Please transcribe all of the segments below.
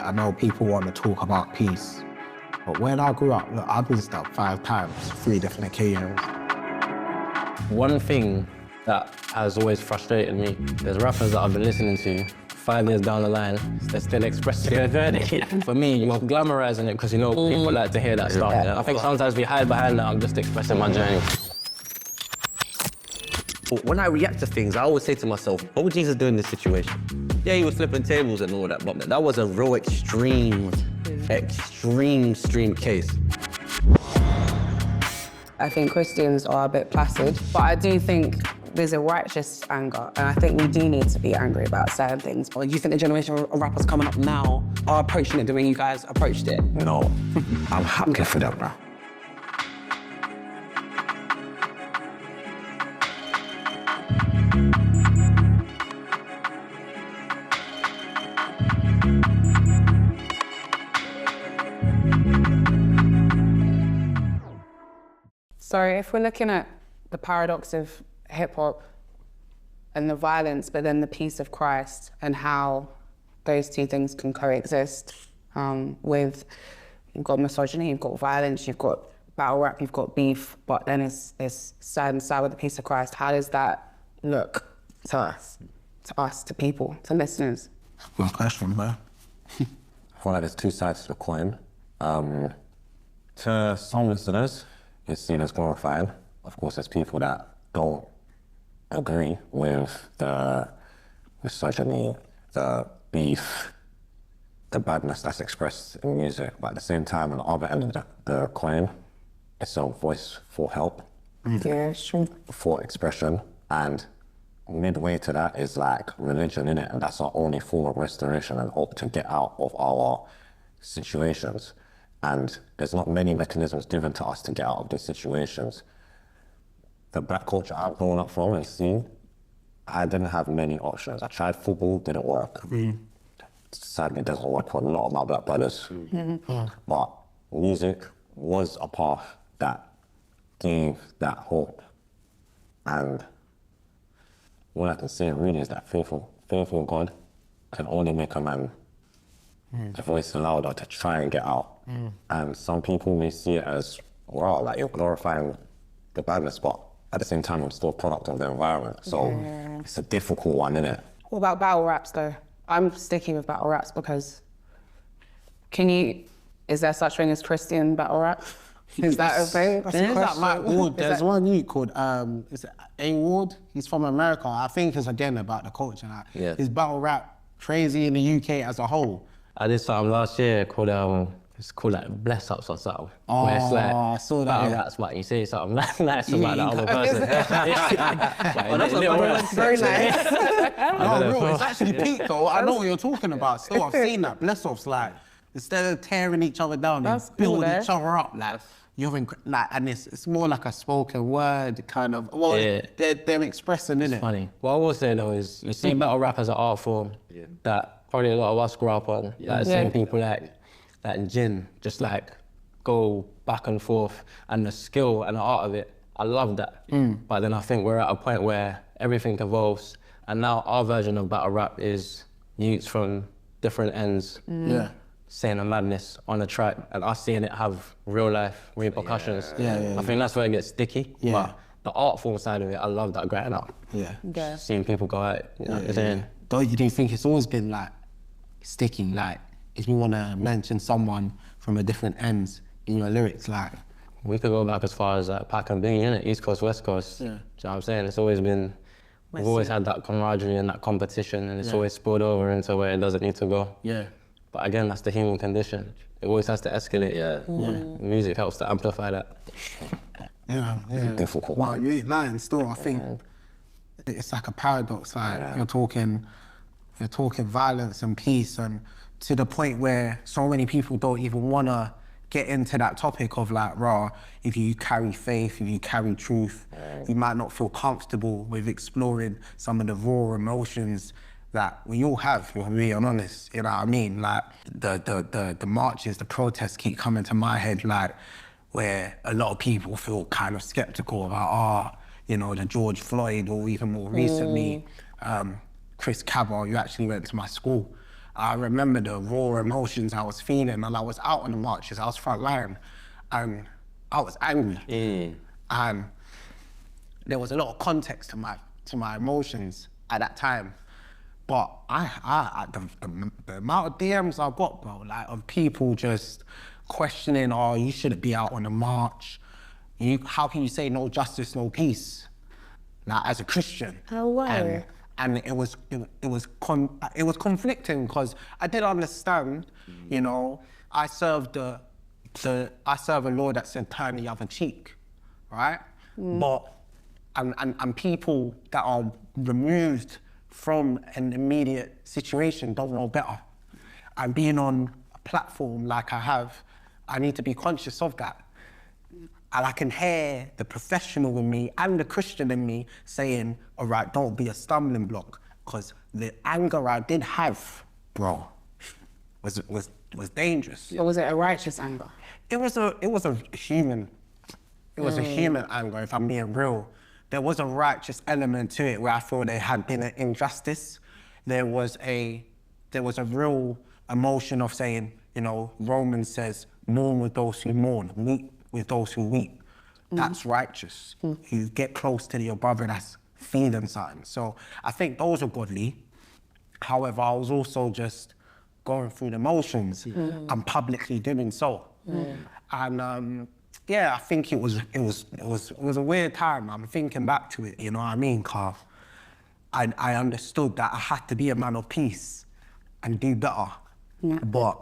I know people want to talk about peace, but when I grew up, look, I've been stuck 5 times, 3 different occasions. One thing that has always frustrated me, there's rappers that I've been listening to 5 years down the line, they're still expressing their verdict. For me, you're glamorizing it because you know people like to hear that stuff. Yeah. I think sometimes we hide behind that, I'm just expressing my journey. When I react to things, I always say to myself, what would Jesus do in this situation? Yeah, he was flipping tables and all that, but that was a real extreme case. I think Christians are a bit placid, but I do think there's a righteous anger, and I think we do need to be angry about certain things. Or do you think the generation of rappers coming up now are approaching it the way you guys approached it? No, I'm happy for them, bro. So if we're looking at the paradox of hip hop and the violence, but then the peace of Christ and how those two things can coexist with, you've got misogyny, you've got violence, you've got battle rap, you've got beef, but then it's side and side with the peace of Christ. How does that look to us, to people, to listeners? Good question, man. I feel like there's 2 sides to the coin. To some listeners, it's seen as glorifying. Of course, there's people that don't agree with the misogyny, the beef, the badness that's expressed in music. But at the same time, on the other end of the coin, it's a voice for help, Yeah, sure. for expression, and midway to that is like religion, innit? And that's our only form of restoration and hope to get out of our situations. And there's not many mechanisms given to us to get out of these situations. The black culture I've grown up from and seen, I didn't have many options. I tried football, didn't work. Sadly, it doesn't work for a lot of my black brothers. But music was a path that gave that hope. And what I can say really is that faithful God can only make a man a voice louder to try and get out. And some people may see it as, wow, like you're glorifying the badness, but at the same time, I'm still a product of the environment. So it's a difficult one, isn't it? What about battle raps though? I'm sticking with battle raps because is there such thing as Christian battle rap? Is that a thing? There's that Matt Ward. There's one youth called is it A Ward. He's from America. I think it's again about the culture. Like, his battle rap crazy in the UK as a whole. I did something last year called it's called like bless ups or something. Oh, where it's like I saw that. battle raps, but you say something nice about the other person. That's very nice. No, bro, it's actually peak though. I know what you're talking about. Still, I've seen that. Bless offs, like, instead of tearing each other down, they build each other up. Like, and it's more like a spoken word kind of. Well, they're expressing, innit? It's funny. What I will say though is, you see battle rap as an art form that probably a lot of us grew up on. Like seeing people like Jin just like go back and forth, and the skill and the art of it, I love that. But then I think we're at a point where everything evolves, and now our version of battle rap is youths from different ends saying a madness on a track, and us seeing it have real life repercussions. I think that's where it gets sticky. But the art form side of it, I love that growing up. Seeing people go out, you know what I'm saying? Don't you think it's always been like sticky? Like, if you want to mention someone from a different ends in your lyrics, like, we could go back as far as Pac and Biggie, innit? East Coast, West Coast. Do you know what I'm saying? It's always been, we've always had that camaraderie and that competition, and it's always spilled over into where it doesn't need to go. But again, that's the human condition. It always has to escalate. Music helps to amplify that. Difficult. Wow, you ain't lying still. I think it's like a paradox. Like, you're talking violence and peace, and to the point where so many people don't even want to get into that topic of like, if you carry faith, if you carry truth, you might not feel comfortable with exploring some of the raw emotions that we all have, if we're being honest, you know what I mean? Like, the marches, the protests keep coming to my head, like, where a lot of people feel kind of skeptical about, you know, the George Floyd, or even more recently, Chris Cabell, who actually went to my school, I remember the raw emotions I was feeling, and I was out on the marches, I was front line, and I was angry. And there was a lot of context to my emotions at that time. But the amount of DMs I got, bro, like of people just questioning, oh, you shouldn't be out on the march. How can you say no justice, no peace? Like as a Christian. Oh, wow. And it was conflicting because I did understand, you know, I serve a Lord that said turn the other cheek, right? But and people that are removed from an immediate situation don't know better. And being on a platform like I have, I need to be conscious of that. And I can hear the professional in me and the Christian in me saying, all right, don't be a stumbling block. Because the anger I did have, bro, was dangerous. Or was it a righteous anger? It was a human anger, if I'm being real. There was a righteous element to it where I feel there had been an injustice. There was a real emotion of saying, you know, Romans says, mourn with those who mourn, weep with those who weep. That's righteous. You get close to your brother that's feeling something. So I think those are godly. However, I was also just going through the motions and publicly doing so. And yeah, I think it was a weird time. I'm thinking back to it, you know what I mean, Carl? I understood that I had to be a man of peace and do better. But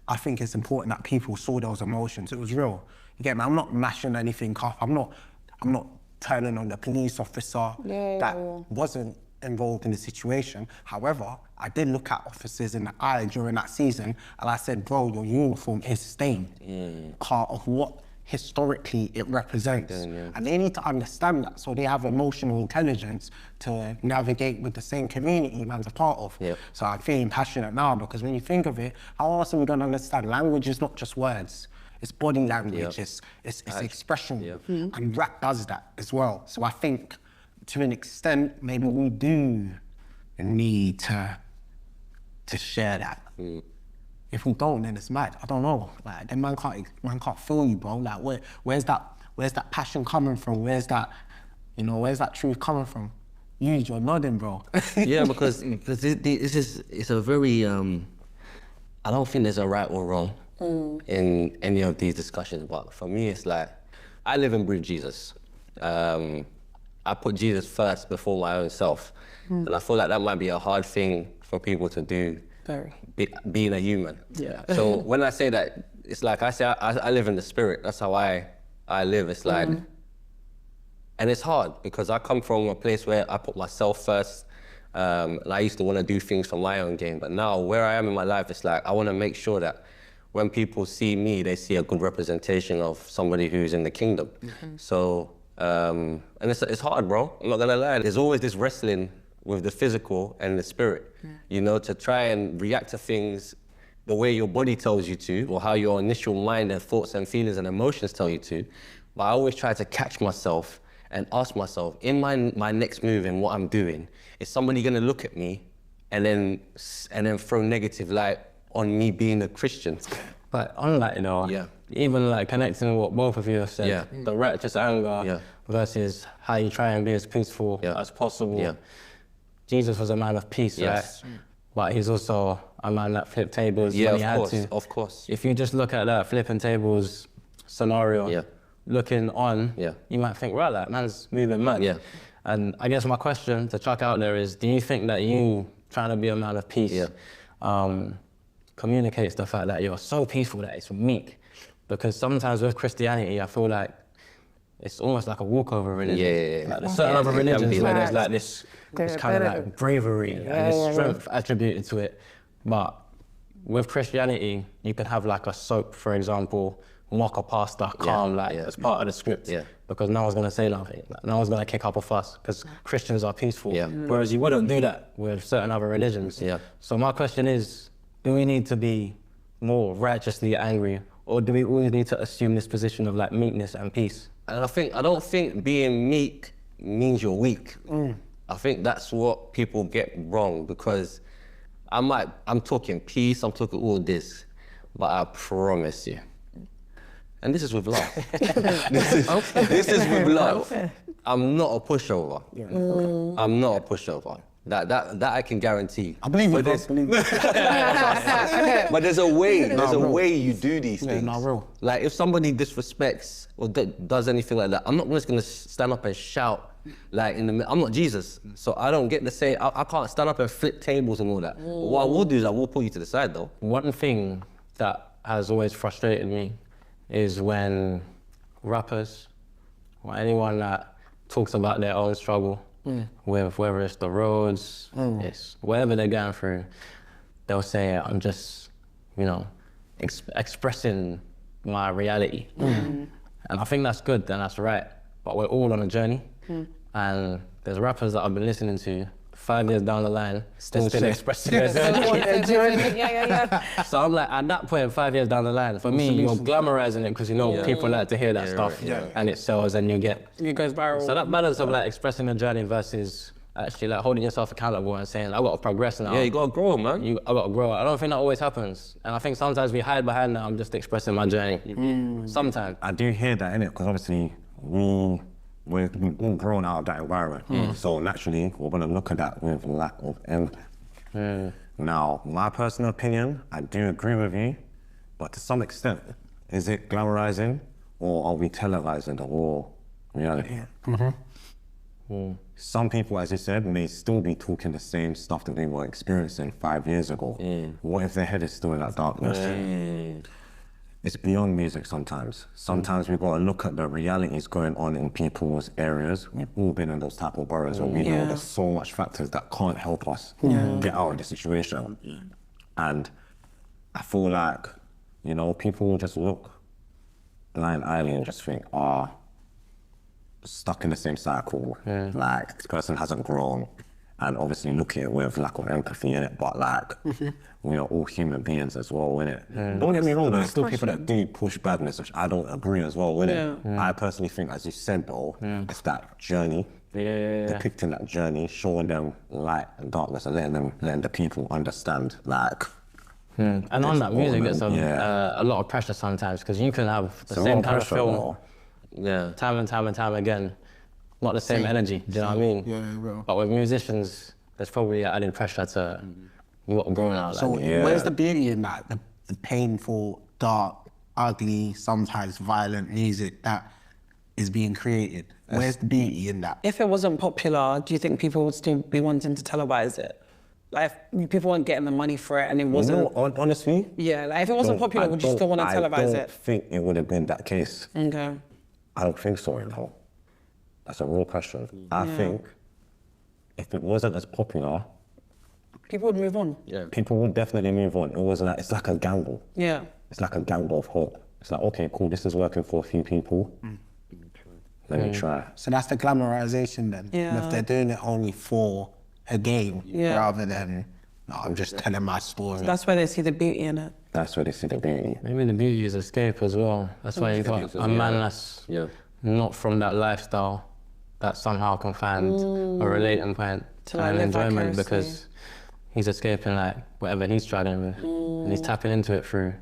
I think it's important that people saw those emotions. It was real. You get me? I'm not mashing anything off. I'm not turning on the police officer that wasn't involved in the situation. However, I did look at officers in the eye during that season and I said, bro, your uniform is stained. Part of what historically it represents. And they need to understand that so they have emotional intelligence to navigate with the same community man's a part of. So I'm feeling passionate now because when you think of it, how else are we gonna understand? Language is not just words. It's body language, it's expression, and rap does that as well. So I think, to an extent, maybe we do need to share that. If we don't, then it's mad. I don't know. Like, then man can't feel you, bro. Like, where's that passion coming from? Where's that truth coming from? You're nodding, bro. Yeah, because it's a very. I don't think there's a right or wrong in any of these discussions, but for me, it's like, I live and breathe Jesus. I put Jesus first before my own self. And I feel like that might be a hard thing for people to do, being a human. So when I say that, it's like I say, I live in the spirit. That's how I live. It's like, and it's hard because I come from a place where I put myself first. And I used to want to do things for my own gain, but now where I am in my life, it's like I want to make sure that when people see me, they see a good representation of somebody who's in the kingdom. So, and it's hard, bro. I'm not gonna lie. There's always this wrestling with the physical and the spirit, you know, to try and react to things the way your body tells you to, or how your initial mind and thoughts and feelings and emotions tell you to. But I always try to catch myself and ask myself, in my next move and what I'm doing, is somebody gonna look at me and then throw negative light on me being a Christian? But on that, you know, even like connecting what both of you have said, the righteous anger versus how you try and be as peaceful as possible. Jesus was a man of peace, right? But he's also a man that flipped tables when he had to. Of course. If you just look at that flipping tables scenario, looking on, you might think, right, that man's moving mad. And I guess my question to chuck out there is, do you think that you trying to be a man of peace communicates the fact that you're so peaceful that it's meek? Because sometimes with Christianity, I feel like it's almost like a walkover religion. Like there's certain other religions where there's like this kind of like bravery and this strength attributed to it. But with Christianity, you can have like a soap, for example, mock a pastor calm, as part of the script. Because no one's gonna say nothing. No one's gonna kick up a fuss because Christians are peaceful. Whereas you wouldn't do that with certain other religions. So my question is, do we need to be more righteously angry, or do we always need to assume this position of like meekness and peace? And I don't think being meek means you're weak. I think that's what people get wrong, because I'm talking peace, I'm talking all this, but I promise you, and this is with love. This is with love. I'm not a pushover. I'm not a pushover. That I can guarantee. I believe you, but bro. but there's a way you do these things. not real. Like if somebody disrespects or does anything like that, I'm not just gonna stand up and shout like I'm not Jesus, so I don't get to say I can't stand up and flip tables and all that. But what I will do is I will pull you to the side though. One thing that has always frustrated me is when rappers or anyone that talks about their own struggle with whether it's the roads, it's whatever they're going through, they'll say, I'm just, expressing my reality. And I think that's good and that's right, but we're all on a journey. And there's rappers that I've been listening to 5 years down the line, still expressing their journey. So I'm like, at that point, 5 years down the line, for me, you're glamorizing it because people like to hear that stuff and it sells and it goes viral. So that balance of like expressing the journey versus actually like holding yourself accountable and saying, I got to progress now. Yeah, you got to grow, man. I got to grow. I don't think that always happens. And I think sometimes we hide behind that I'm just expressing my journey. Sometimes. I do hear that, innit? Because obviously, we're all grown out of that environment. So naturally, we're gonna look at that with lack of empathy. Now, my personal opinion, I do agree with you, but to some extent, is it glamorizing or are we televising the raw reality? Some people, as you said, may still be talking the same stuff that they were experiencing 5 years ago. What if their head is still in that darkness? It's beyond music sometimes. Sometimes we've got to look at the realities going on in people's areas. We've all been in those type of boroughs where we know there's so much factors that can't help us get out of the situation. And I feel like, people will just look blind-eyed and just think, stuck in the same cycle. Like, this person hasn't grown. And obviously look at it with lack of empathy in it, but like, we are all human beings as well, innit? Don't get me wrong, there's still people that do push badness, which I don't agree as well, innit? I personally think, as you said though, it's that journey, depicting that journey, showing them light and darkness and letting the people understand, like. And on that music, it's a lot of pressure sometimes, because you can have the same kind of film time and time and time again. Not the same energy, do you know what I mean? Yeah, bro. But with musicians, there's probably adding pressure to what growing out. So where's the beauty in that? The painful, dark, ugly, sometimes violent music that is being created. Where's the beauty in that? If it wasn't popular, do you think people would still be wanting to televise it? Like, if people weren't getting the money for it and it wasn't... Honestly? Yeah, like if it wasn't popular, would you still want to televise it? I don't think it would have been that case. Okay. I don't think so, That's a real question. I think if it wasn't as popular, people would move on. People would definitely move on. It's like a gamble. Yeah. It's like a gamble of hope. It's like, okay, cool, this is working for a few people. Let me try. So that's the glamorization then. Yeah. And if they're doing it only for a game rather than, I'm just telling my story. That's where they see the beauty in it. That's where they see the beauty. Maybe the beauty is escape as well. That's why you got a man that's not from that lifestyle that somehow can find a relating point and enjoyment because he's escaping like whatever he's struggling with and he's tapping into it through,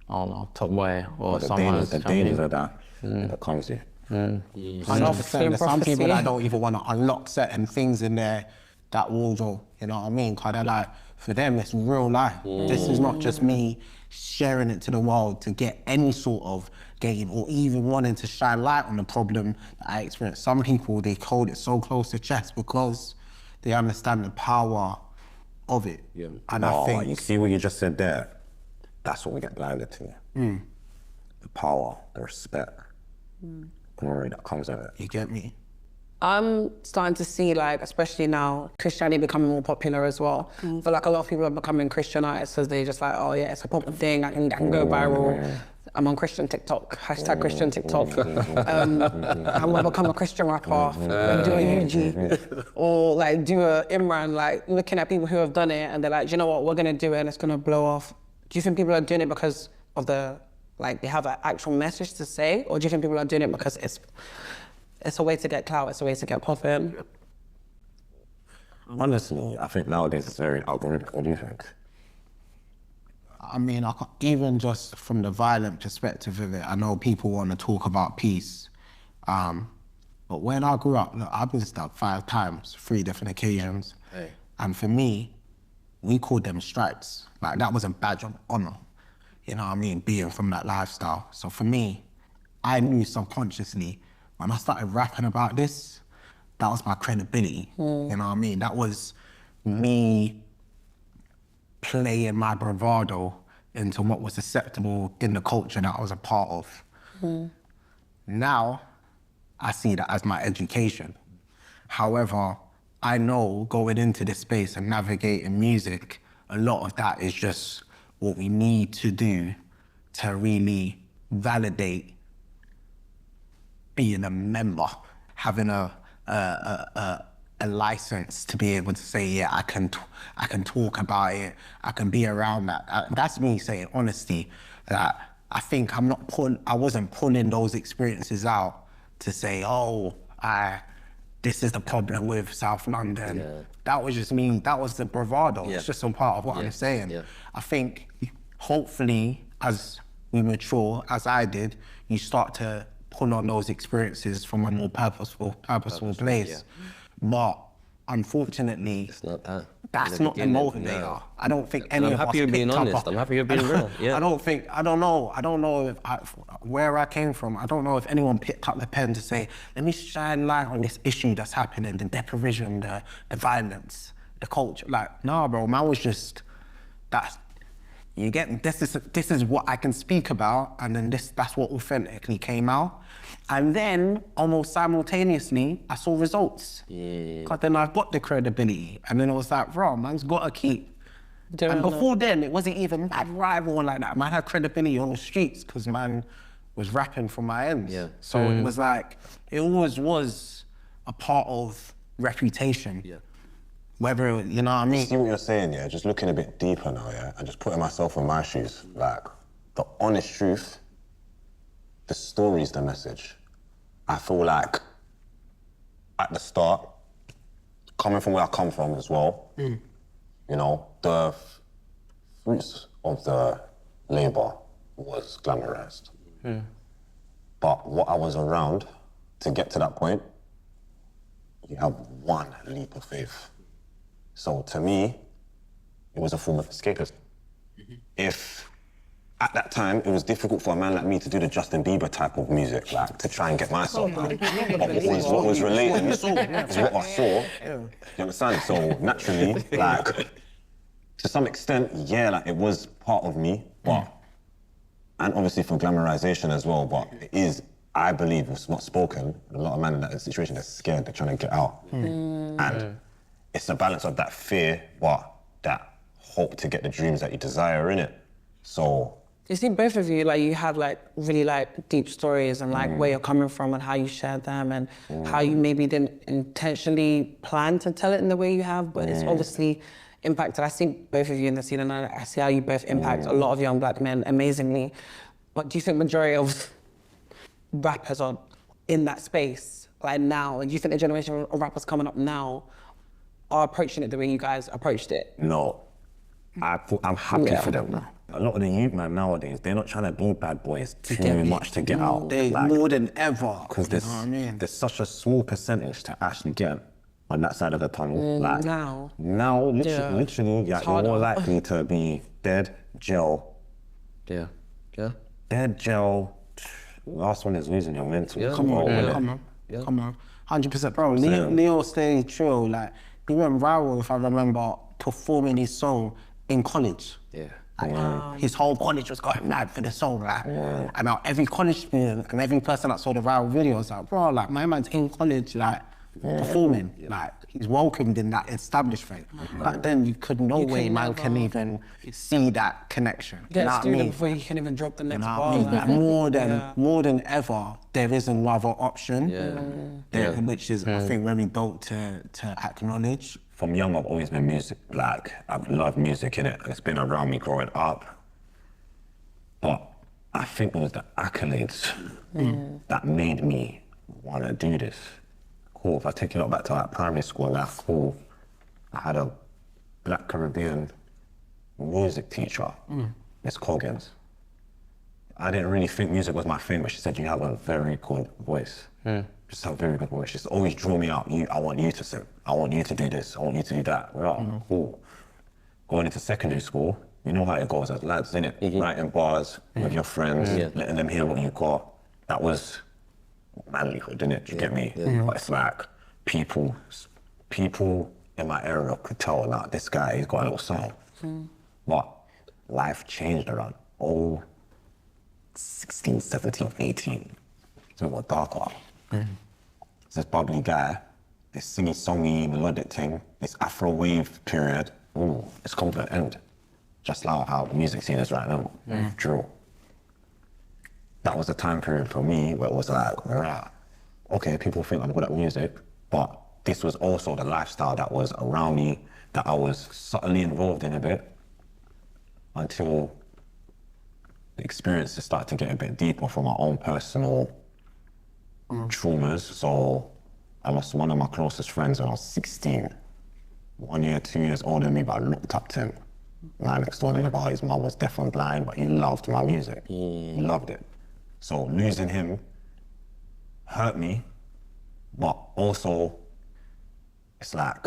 I don't know, Top Boy or someone. The dangers of that comes here. 100%. There's some people that don't even want to unlock certain things in their that wardrobe, you know what I mean? Because they're like, for them, it's real life. This is not just me sharing it to the world to get any sort of gain or even wanting to shine light on the problem that I experience. Some people, they hold it so close to chest because they understand the power of it. And I think... You see what you just said there? That's what we get blinded to. The power, the respect, glory that comes with it. You get me? I'm starting to see, like, especially now, Christianity becoming more popular as well. I feel like a lot of people are becoming Christian artists because they're just like, oh yeah, it's a popular thing, I can go viral. I'm on Christian TikTok, hashtag Christian TikTok. I want to become a Christian rapper, do a Eugy, or like do a Imran, like looking at people who have done it and they're like, do you know what, we're gonna do it and it's gonna blow off. Do you think people are doing it because of they have an actual message to say, or do you think people are doing it because it's a way to get clout, it's a way to get profit? Honestly, I think nowadays it's very algorithmic. What do you think? I mean, even just from the violent perspective of it, I know people want to talk about peace. But when I grew up, look, I've been stabbed 5 times, 3 different occasions. Hey. And for me, we called them stripes. Like, that was a badge of honor, you know what I mean, being from that lifestyle. So for me, I knew subconsciously, when I started rapping about this, that was my credibility, you know what I mean? That was me playing my bravado into what was acceptable in the culture that I was a part of. Now, I see that as my education. However, I know going into this space and navigating music, a lot of that is just what we need to do to really validate being a member, having a license to be able to say, yeah, I can talk about it, I can be around that. That's me saying honesty, that I think I wasn't pulling those experiences out to say, oh, this is the problem with South London. Yeah. That was just me, that was the bravado. Yeah. It's just some part of what I'm saying. Yeah. I think hopefully as we mature, as I did, you start to pull on those experiences from a more purposeful place. Yeah. But unfortunately, It's not that. that's In the not the beginning, motivator. no. I don't think And any I'm of us happy you're being picked up honest. a- I'm happy you're being real. Yeah. I don't know if where I came from, I don't know if anyone picked up the pen to say, let me shine light on this issue that's happening, the deprivation, the violence, the culture. Like, nah, bro, man was just, you get, this is what I can speak about, and then that's what authentically came out. And then, almost simultaneously, I saw results. Yeah. Because then I've got the credibility. And then it was like, bro, man's got to keep. Doing And that. before then, it wasn't even mad rival like that. Man had credibility on the streets because man was rapping from my ends. Yeah. So it was like, it always was a part of reputation. Yeah. Whether, you know what I mean? See what you're saying, yeah? Just looking a bit deeper now, yeah? And just putting myself in my shoes. Like, the honest truth, the story's the message. I feel like at the start, coming from where I come from as well, you know, the fruits of the labour was glamorized. But what I was around to get to that point, you have one leap of faith. So to me, it was a form of escapism. If at that time, it was difficult for a man like me to do the Justin Bieber type of music, like to try and get myself out. But what was relating is what I saw. You understand? So naturally, like, to some extent, yeah, like it was part of me, but, and obviously for glamorization as well, but it is, I believe, it's not spoken. A lot of men in that situation, they're scared, they're trying to get out. And it's a balance of that fear, but that hope to get the dreams that you desire in it. So, You see, both of you, like, you have, like, really, like, deep stories and, like, where you're coming from and how you shared them and how you maybe didn't intentionally plan to tell it in the way you have, but it's obviously impacted. I see both of you in the scene and I see how you both impact a lot of young black men amazingly. But do you think majority of rappers are in that space, like, now? And do you think the generation of rappers coming up now are approaching it the way you guys approached it? no, I'm happy for them now. A lot of the youth man nowadays, they're not trying to be bad boys too much to get out. They more than ever. Because you know what I mean? there's such a small percentage to actually get on that side of the tunnel. Like, now. literally, yeah, you're harder. more likely to be dead, jail. Yeah. Yeah. Dead, jail. Last one is losing your mental. Yeah. Come on, Yeah. come on, come on. 100%, bro. Leo stayed true. Like, he went viral, if I remember, performing his song in college. Yeah. Like, his whole college was going mad for the song, like. And now every college student and every person that saw the viral video was like, bro, like, my man's in college, like, performing. Like, he's welcomed in that establishment. Back then, you could no way could man never can even see that connection. Get you know a what I student mean? before you can even drop the next You know bar. what I mean? like, More than ever, there is another option, which is, I think, very dope to acknowledge. From young, I've always been music. Like, I've loved music in it. It's been around me growing up. But I think it was the accolades that made me want to do this. Cool, if I take it back to like primary school, like, cool. I had a Black Caribbean music teacher, Miss Coggins. I didn't really think music was my thing, but she said, you have a very good voice. Just have a very good voice. She's always drew me out. I want you to sing. I want you to do this. I want you to do that. Cool. Going into secondary school, you know how it goes as lads, innit? Writing bars with your friends, letting them hear what you got. That was manlyhood, innit? Do you get me? But it's like people in my area could tell that this guy, he's got a little song. But life changed around 16, 17, 18. It's a bit more darker. This bubbly guy, this singy-songy melodic thing, this Afro wave period, it's come to an end. Just like how the music scene is right now. True. That was a time period for me where it was like, okay, people think I'm good at music, but this was also the lifestyle that was around me, that I was subtly involved in a bit, until the experiences started to get a bit deeper from my own personal traumas. So I lost one of my closest friends when I was 16. 1 year, 2 years older than me, but I looked up to him. Right next door to him, his mum was deaf and blind, but he loved my music. He loved it. So losing him hurt me, but also it's like,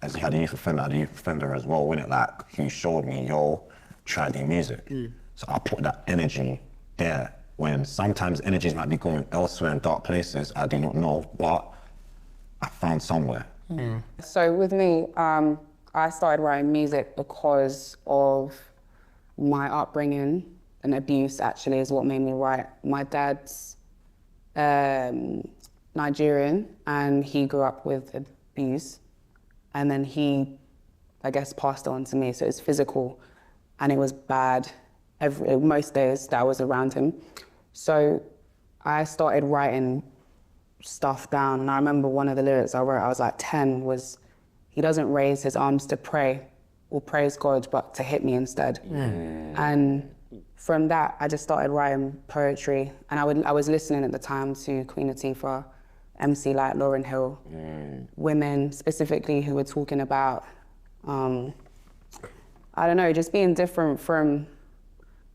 as he had a youth offender as well, wasn't it? Like, he showed me, yo, try to do music. So I put that energy there, when sometimes energies might be going elsewhere in dark places, I do not know, but I found somewhere. So with me, I started writing music because of my upbringing, and abuse actually is what made me write. My dad's Nigerian, and he grew up with abuse, and then he, I guess, passed on to me. So it's physical, and it was bad most days that I was around him. So I started writing stuff down, and I remember one of the lyrics I wrote, I was like 10, was, he doesn't raise his arms to pray or praise God, but to hit me instead. And from that, I just started writing poetry, and I was listening at the time to Queen Latifah, MC like Lauryn Hill, women specifically who were talking about, I don't know, just being different from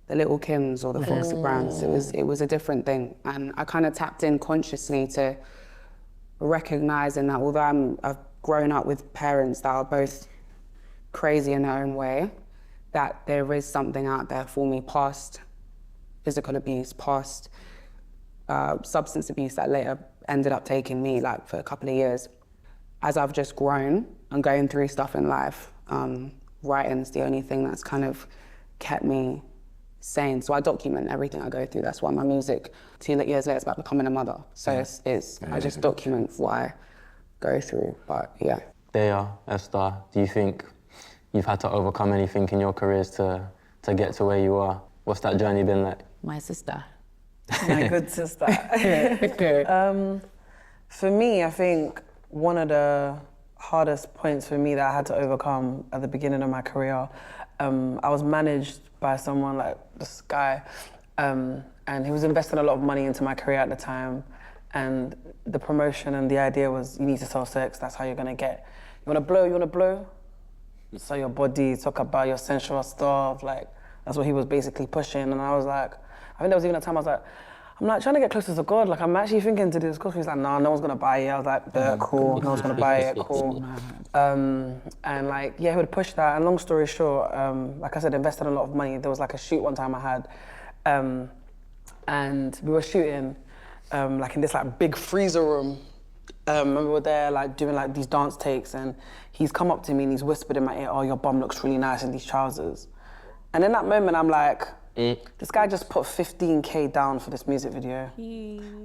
the Little Kims or the Foxy Browns. It was a different thing, and I kind of tapped in consciously to recognizing that although I've grown up with parents that are both crazy in their own way, that there is something out there for me past physical abuse, past substance abuse that later ended up taking me like for a couple of years. As I've just grown and going through stuff in life, writing's the only thing that's kind of kept me sane. So I document everything I go through. That's why my music, 2 years later, is about becoming a mother. So I just document what I go through, but yeah. Deyah, Esther, do you think you've had to overcome anything in your careers to get to where you are? What's that journey been like? My sister. My good sister. For me, I think one of the hardest points for me that I had to overcome at the beginning of my career, I was managed by someone like this guy, and he was investing a lot of money into my career at the time, and the promotion and the idea was, you need to sell sex, that's how you're gonna get. You wanna blow? Sell your body, talk about your sensual stuff, like, that's what he was basically pushing. And I was like, I think there was even a time I was like, I'm like trying to get closer to God, like I'm actually thinking to this. He was like, nah, no one's gonna buy it. I was like, yeah, cool, no one's gonna buy it, cool. And like, yeah, he would push that. And long story short, like I said, invested a lot of money. There was like a shoot one time I had, and we were shooting like in this like big freezer room. And we were there like doing like these dance takes, and he's come up to me and he's whispered in my ear, oh, your bum looks really nice in these trousers. And in that moment, I'm like, this guy just put 15K down for this music video.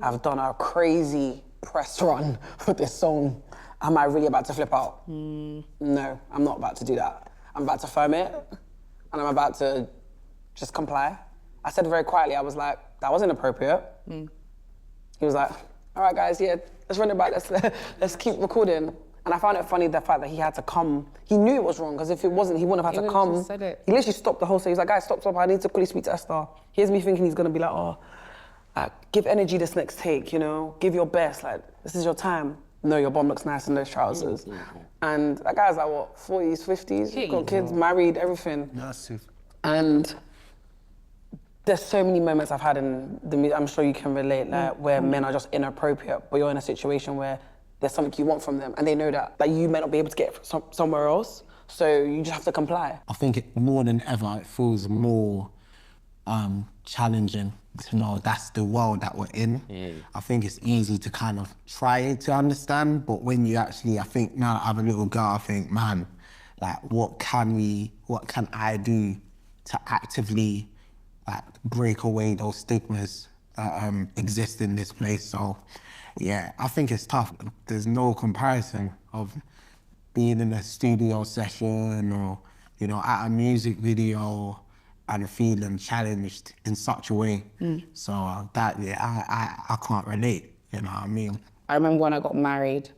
I've done a crazy press run for this song. Am I really about to flip out? No, I'm not about to do that. I'm about to firm it, and I'm about to just comply. I said very quietly, I was like, that was inappropriate. He was like, all right, guys, yeah, let's run it back, let's keep recording. And I found it funny, the fact that he had to come. He knew it was wrong, because if it wasn't, he wouldn't have had to come. Just said it. He literally stopped the whole thing. He was like, guys, stop, I need to quickly speak to Esther. Here's me thinking he's gonna be like, oh, give energy this next take, you know? Give your best, like, this is your time. no, your bum looks nice in those trousers. And that guy's like, what, 40s, 50s, got kids, married, everything. Massive. And there's so many moments I've had in the music, I'm sure you can relate, like where men are just inappropriate, but you're in a situation where there's something you want from them and they know that you may not be able to get it somewhere else, so you just have to comply. I think more than ever, it feels more challenging to know that's the world that we're in. I think it's easy to kind of try to understand, but when you actually, I think now that I have a little girl, I think, man, like what can I do to actively like break away those stigmas that exist in this place? So yeah, I think it's tough. There's no comparison of being in a studio session or, you know, at a music video and feeling challenged in such a way. So I can't relate, you know what I mean? I remember when I got married,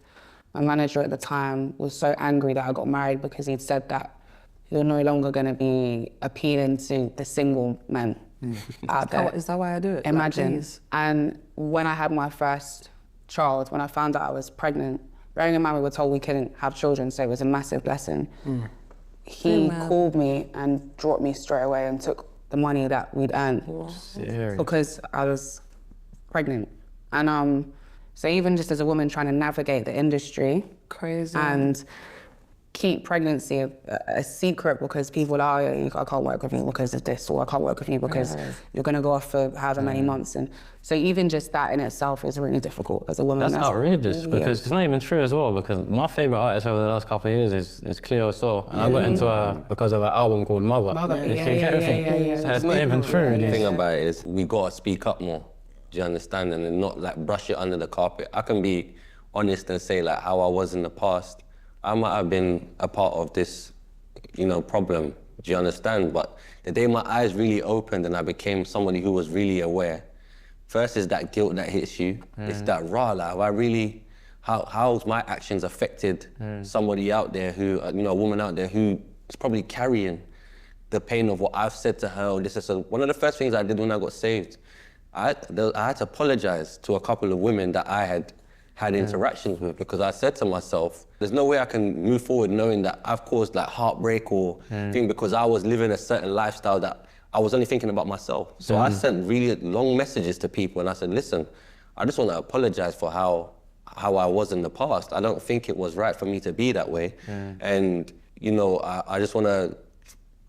my manager at the time was so angry that I got married because he'd said that you're no longer going to be appealing to the single men out there. Is that why I do it? Imagine. Like, and when I had my first child, when I found out I was pregnant, bearing in mind we were told we couldn't have children, so it was a massive blessing. He called me and dropped me straight away and took the money that we'd earned because I was pregnant. And so even just as a woman trying to navigate the industry, crazy, and keep pregnancy a secret because people are, I can't work with you because of this, or I can't work with you because you're going to go off for however many months. And so even just that in itself is really difficult as a woman. That's outrageous because it's not even true as well, because my favourite artist over the last couple of years is Cleo Soul, and I got into her because of an album called Mother. So it's not even true. The thing about it is we got to speak up more, do you understand? And then not like brush it under the carpet. I can be honest and say like how I was in the past. I might have been a part of this, you know, problem, do you understand? But the day my eyes really opened and I became somebody who was really aware, first is that guilt that hits you. It's that raw, like, have I really, how's my actions affected somebody out there who, you know, a woman out there who is probably carrying the pain of what I've said to her. This is one of the first things I did when I got saved. I had to apologize to a couple of women that I had interactions with, because I said to myself, there's no way I can move forward knowing that I've caused like heartbreak or thing because I was living a certain lifestyle that I was only thinking about myself. So I sent really long messages to people and I said, listen, I just want to apologize for how I was in the past. I don't think it was right for me to be that way. And, you know, I just want to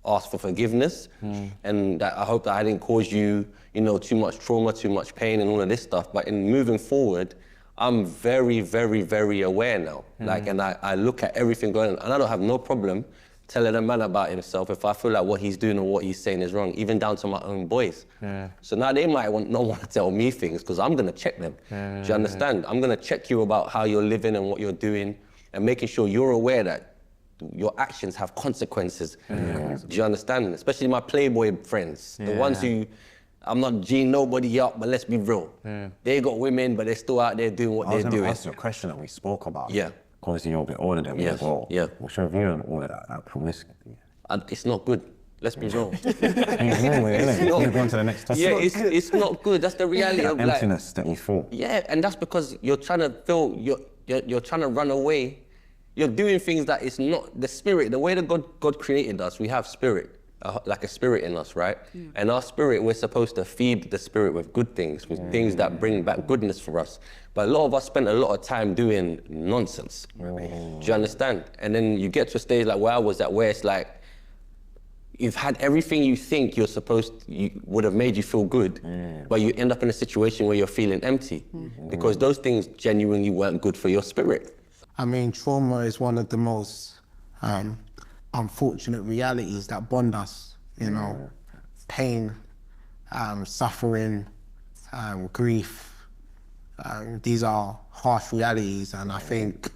ask for forgiveness and that I hope that I didn't cause you, you know, too much trauma, too much pain and all of this stuff. But in moving forward, I'm very, very, very aware now. Like, and I look at everything going on, and I don't have no problem telling a man about himself if I feel like what he's doing or what he's saying is wrong, even down to my own boys. So now they might not want to tell me things because I'm going to check them. Do you understand? I'm going to check you about how you're living and what you're doing and making sure you're aware that your actions have consequences. Do you understand? Especially my Playboy friends, the ones who, I'm not G'ing nobody up, but let's be real. They got women, but they're still out there doing what they're doing. That's a question that we spoke about. Yeah. Obviously, you're a bit older than me as well. Yeah. What's your view on all of that promiscuity? It's not good. Let's be real. Move on to the next topic. Yeah, it's not good. That's the reality of like, emptiness that you feel. Yeah, and that's because you're trying to feel, you're trying to run away. You're doing things that it's not the spirit. The way that God created us, we have spirit. Like a spirit in us, right? And our spirit, we're supposed to feed the spirit with good things, with things that bring back goodness for us. But a lot of us spend a lot of time doing nonsense. Do you understand? And then you get to a stage like where I was at, where it's like, you've had everything you think you would have made you feel good, but you end up in a situation where you're feeling empty because those things genuinely weren't good for your spirit. I mean, trauma is one of the most unfortunate realities that bond us, you know, pain, suffering, grief. These are harsh realities, and I think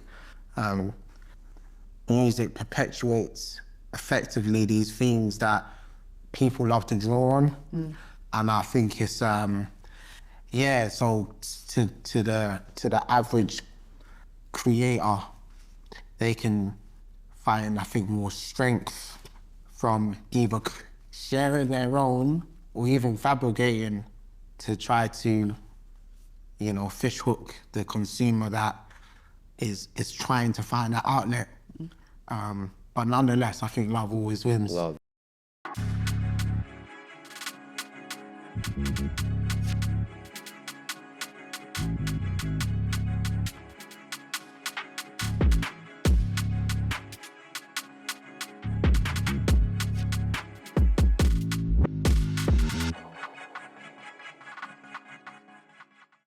music perpetuates effectively these things that people love to draw on. And I think it's, so to the average creator, they can find, I think, more strength from either sharing their own or even fabricating to try to, you know, fishhook the consumer that is trying to find that outlet. But nonetheless, I think love always wins. Love.